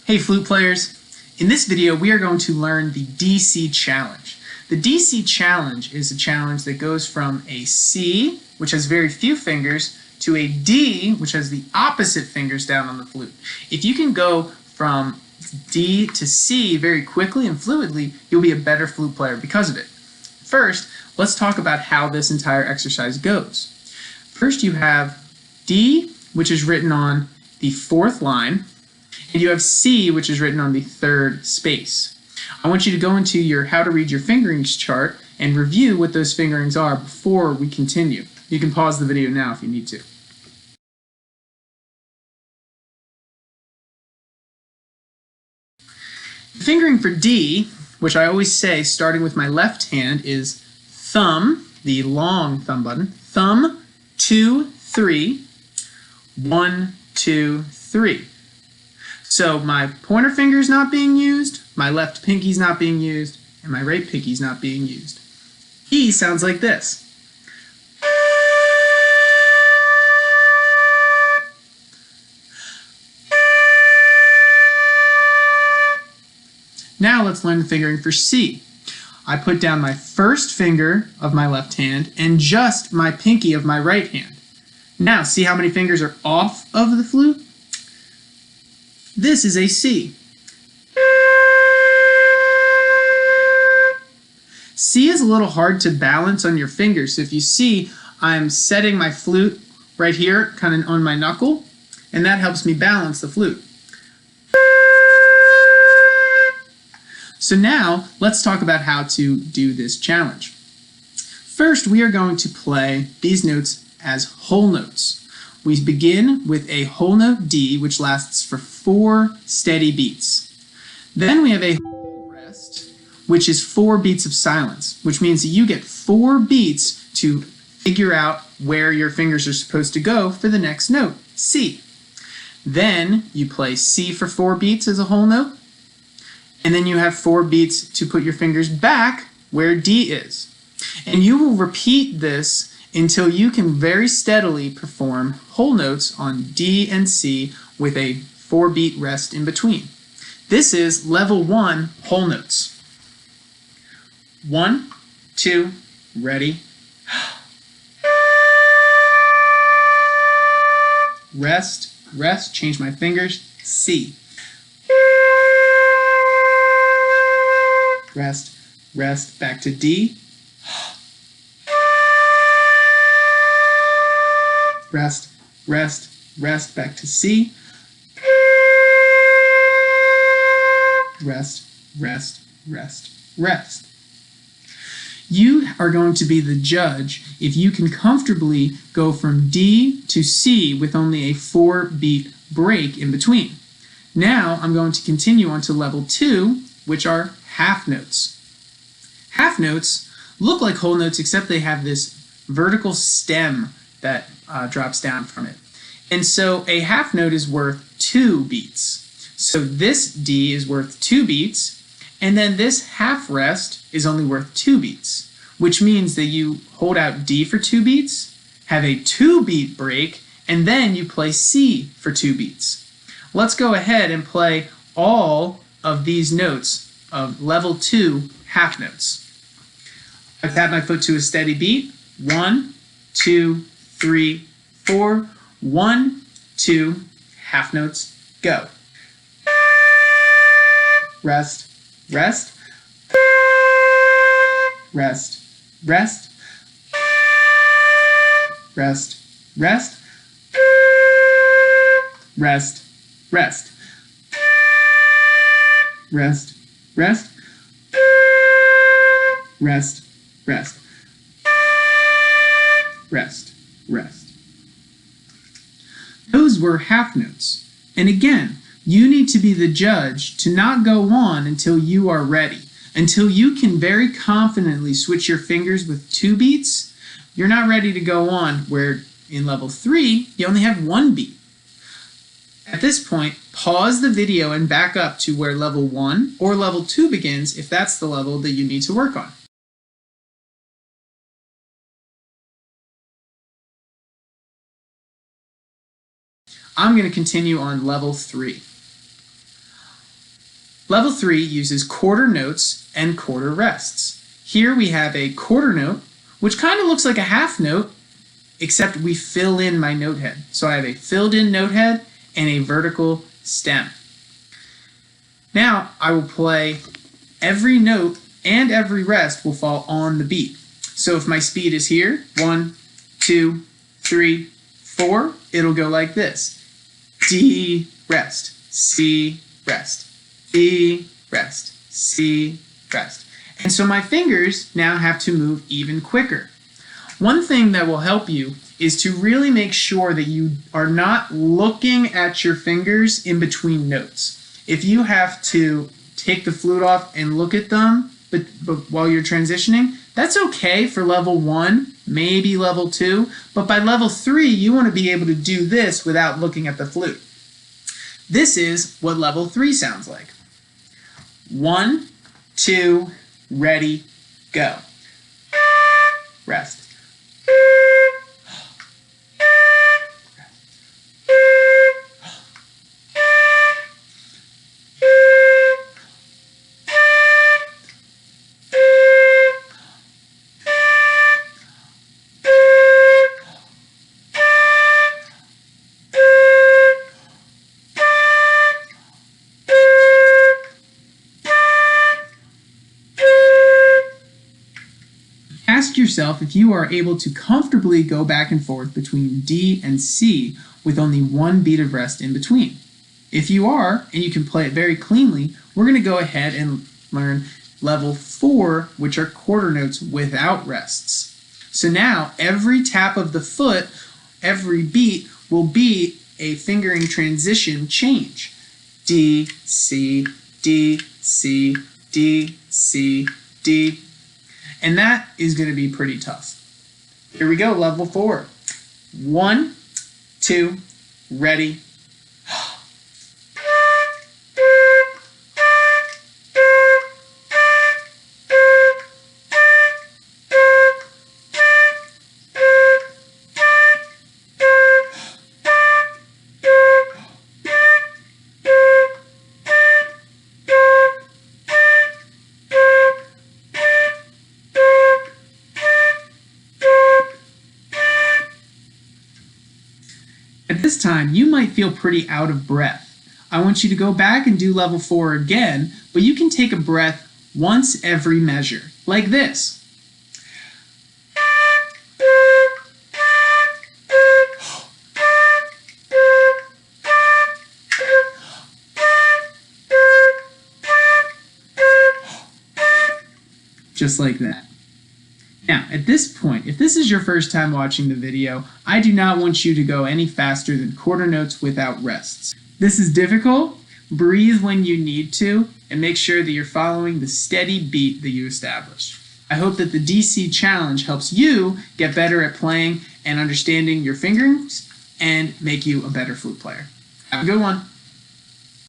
Hey flute players, in this video we are going to learn the DC challenge. The DC challenge is a challenge that goes from a C, which has very few fingers, to a D, which has the opposite fingers down on the flute. If you can go from D to C very quickly and fluidly, you'll be a better flute player because of it. First, let's talk about how this entire exercise goes. First you have D, which is written on the fourth line, and you have C, which is written on the third space. I want you to go into your how to read your fingerings chart and review what those fingerings are before we continue. You can pause the video now if you need to. The fingering for D, which I always say starting with my left hand, is thumb, the long thumb button, thumb, 2, 3, 1, 2, 3. So my pointer finger is not being used, my left pinky is not being used, and my right pinky is not being used. E sounds like this. Now let's learn the fingering for C. I put down my first finger of my left hand and just my pinky of my right hand. Now see how many fingers are off of the flute? This is a C. C is a little hard to balance on your fingers. So if you see, I'm setting my flute right here, kind of on my knuckle, and that helps me balance the flute. So now, let's talk about how to do this challenge. First, we are going to play these notes as whole notes. We begin with a whole note D, which lasts for 4 steady beats. Then we have a whole rest, which is 4 beats of silence, which means that you get 4 beats to figure out where your fingers are supposed to go for the next note, C. Then you play C for 4 beats as a whole note, and then you have 4 beats to put your fingers back where D is. And you will repeat this until you can very steadily perform whole notes on D and C with a 4-beat rest in between. This is level 1 whole notes. 1, 2, ready. Rest, rest, change my fingers, C. Rest, rest, back to D. Rest, rest, rest, back to C. Rest, rest, rest, rest. You are going to be the judge if you can comfortably go from D to C with only a 4-beat break in between. Now I'm going to continue on to level 2, which are half notes. Half notes look like whole notes except they have this vertical stem that drops down from it. And so a half note is worth 2 beats. So this D is worth 2 beats, and then this half rest is only worth 2 beats, which means that you hold out D for 2 beats, have a 2-beat break, and then you play C for 2 beats. Let's go ahead and play all of these notes of level 2 half notes. I tap my foot to a steady beat. 1, 2, 3, 4, 1, 2, half notes, go. Rest, rest, rest, rest, rest, rest, rest, rest, rest, rest, rest, rest, rest, rest. Those were half notes. And again, you need to be the judge to not go on until you are ready. Until you can very confidently switch your fingers with 2 beats, you're not ready to go on, where in level 3, you only have 1 beat. At this point, pause the video and back up to where level 1 or level 2 begins if that's the level that you need to work on. I'm going to continue on level 3. Level 3 uses quarter notes and quarter rests. Here we have a quarter note, which kind of looks like a half note, except we fill in my note head. So I have a filled in note head and a vertical stem. Now I will play every note and every rest will fall on the beat. So if my speed is here, 1, 2, 3, 4, it'll go like this. D, rest, C, rest, D, rest, C, rest. And so my fingers now have to move even quicker. One thing that will help you is to really make sure that you are not looking at your fingers in between notes. If you have to take the flute off and look at them but while you're transitioning, that's okay for level 1, maybe level 2, but by level 3 you want to be able to do this without looking at the flute. This is what level 3 sounds like. 1, 2, ready, go. Rest. Ask yourself if you are able to comfortably go back and forth between D and C with only one beat of rest in between. If you are, and you can play it very cleanly, we're going to go ahead and learn level 4, which are quarter notes without rests. So now every tap of the foot, every beat will be a fingering transition change. D, C, D, C, D, C, D. And that is going to be pretty tough. Here we go, level 4. 1, 2, ready. At this time, you might feel pretty out of breath. I want you to go back and do level 4 again, but you can take a breath once every measure, like this. Just like that. Now, at this point, if this is your first time watching the video, I do not want you to go any faster than quarter notes without rests. This is difficult. Breathe when you need to, and make sure that you're following the steady beat that you established. I hope that the DC challenge helps you get better at playing and understanding your fingerings and make you a better flute player. Have a good one.